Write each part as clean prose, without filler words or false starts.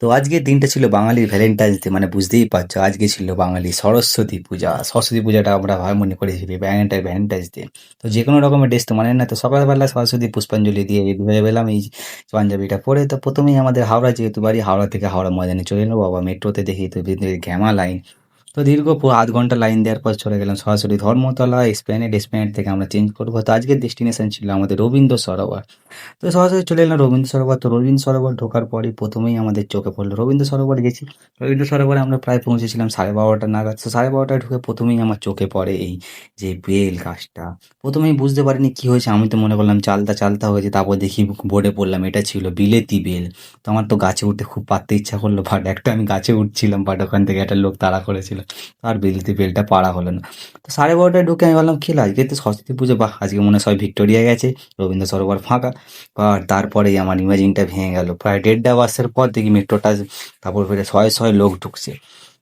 তো আজকের দিনটা ছিল বাঙালির ভ্যালেন্টাইন্স ডে, মানে বুঝতেই পারছো আজকে ছিল বাঙালি সরস্বতী পূজা। সরস্বতী পূজাটা আমরা ভাই মনে করেছি ভ্যালেন্টাইন্স ডে। তো যে কোনো রকমের ড্রেস তো মানে না, তো সকালবেলা সরস্বতী পুষ্পাঞ্জলি দিয়ে রেডি হয়ে গেলাম এই পাঞ্জাবিটা পরে। তো প্রথমেই আমাদের হাওড়া যেহেতু বাড়ি, হাওড়া থেকে হাওড়া ময়দানে চলে এলো বাবা। মেট্রোতে দেখি তো ঘ্যামা লাইন। তো দীর্ঘ আধ ঘন্টা লাইন দেওয়ার পর চলে গেলাম সরাসরি ধর্মতলা এসপ্ল্যানেড থেকে আমরা চেঞ্জ করবো। তো আজকের ডেস্টিনেশন ছিল আমাদের রবীন্দ্র সরোবর। তো সরাসরি চলে এলাম রবীন্দ্র সরোবর। তো রবীন্দ্র সরোবর ঢোকার পরই প্রথমেই আমাদের চোখে পড়লো রবীন্দ্র সরোবর গেছি। রবীন্দ্র সরোবরে আমরা প্রায় পৌঁছেছিলাম 12:30 নাগাদ। তো 12:30টায় ঢুকে প্রথমেই আমার চোখে পড়ে এই যে বেল গাছটা। প্রথমেই বুঝতে পারিনি কি হয়েছে, আমি তো মনে করলাম চালতা চালতা হয়েছে, তারপর দেখি বোর্ডে পড়লাম এটা ছিল বিলেতি বেল। তো আমার তো গাছে উঠতে খুব পারতে ইচ্ছা করলো, বাট একটা আমি গাছে উঠছিলাম, বাট ওখান থেকে একটা লোক তাড়া করেছিল। তো আর বিলেতি বেলটা পাড়া হলো না। তো 12:30টায় ঢুকে আমি ভাবলাম খেলা আজকে তো সরস্বতী পুজো, বাহ আজকে মনে হয় সবাই ভিক্টোরিয়া গেছে, রবীন্দ্র সরোবর ফাঁকা। আর তারপরেই আমার ইমাজিনটা ভেঙে গেল। প্রায় 1.5 বাসের পর দেখি মেট্রোটা, তারপর ফিরে শয়ে শয়ে লোক ঢুকছে।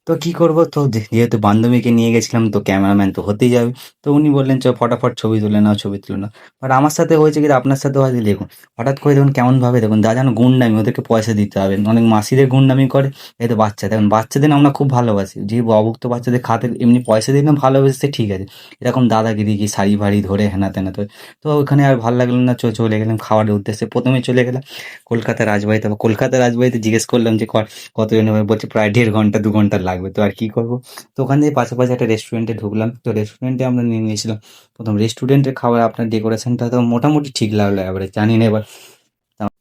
তো কি করব, তো যেহেতু বান্ধবীকে নিয়ে গেছিলাম তো ক্যামেরাম্যান তো হতেই যাবে। তো উনি বললেন চ ফটাফট ছবি তুলে নাও, ছবি তুলে নাও। বাট আমার সাথে হয়েছে কি, আপনার সাথেও হয়তো দেখুন, হঠাৎ করে দেখুন কেমনভাবে, দেখুন যা যেন গুন্ডামি, ওদেরকে পয়সা দিতে হবে। অনেক মাসিদের গুন্ডামি করে, এই তো বাচ্চা দেখুন, বাচ্চাদের আমরা খুব ভালোবাসি, যে অভুক্ত বাচ্চাদের খাতে এমনি পয়সা দিলাম ভালোবেসে ঠিক আছে, এরকম দাদাগিরি কি শাড়ি ফাড়ি ধরে হেনা তেনা তো। তো ওখানে আর ভালো লাগলো না, চলে গেলাম খাওয়ার উদ্দেশ্যে। প্রথমে চলে গেলাম কলকাতা রাজবাড়িতে। কলকাতা রাজবাড়িতে জিজ্ঞেস করলাম যে কতজন হবে, বলছে প্রায় 1.5 ঘন্টা 2 ঘন্টা লাগবে। তো আর কি করবো, তো ওখান থেকে পাশাপাশি একটা রেস্টুরেন্টে ঢুকলাম। তো রেস্টুরেন্টে আমরা নিয়ে নিয়েছিলাম প্রথম রেস্টুরেন্টের খাবার। আপনার ডেকোরেশনটা তো মোটামুটি ঠিক লাগলো, এবারে জানি না এবার।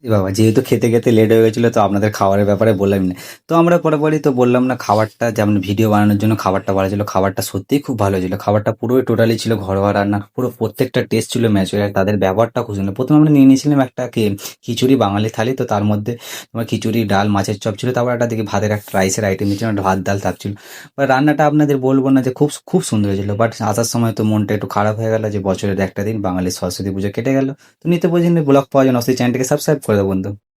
এ বাবা, যেহেতু খেতে খেতে লেট হয়ে গেছিলো তো আপনাদের খাবারের ব্যাপারে বললাম না। তো আমরা পরে তো বললাম না, খাবারটা যেমন ভিডিও বানানোর জন্য খাবারটা ভালো ছিল, খাবারটা সত্যিই খুব ভালো ছিল। খাবারটা পুরোই টোটালি ছিল ঘরোয়া রান্না, পুরো প্রত্যেকটা টেস্ট ছিল ম্যাচুর, আর তাদের ব্যবহারটা খুব সুন্দর। প্রথমে আমরা নিয়ে নিয়েছিলাম একটা খিচুড়ি বাঙালি থালি। তো তার মধ্যে তোমার খিচুড়ি, ডাল, মাছের চপ ছিল, তারপর একটা দিকে ভাতের একটা রাইসের আইটেম ছিল, একটা ভাত ডাল তাপ ছিল। বাট রান্নাটা আপনাদের বলবো না যে খুব খুব সুন্দর হয়েছিল, বাট আসার সময় তো মনটা একটু খারাপ হয়ে গেল যে বছরের একটা দিন বাঙালির সরস্বতী পুজো কেটে গেল। তো নিত্য প্রয়োজনীয় ব্লগ পাওয়ার জন্য অবশ্যই চ্যানেলটিকে সাবস্ক্রাইব করে দেবো বন্ধু।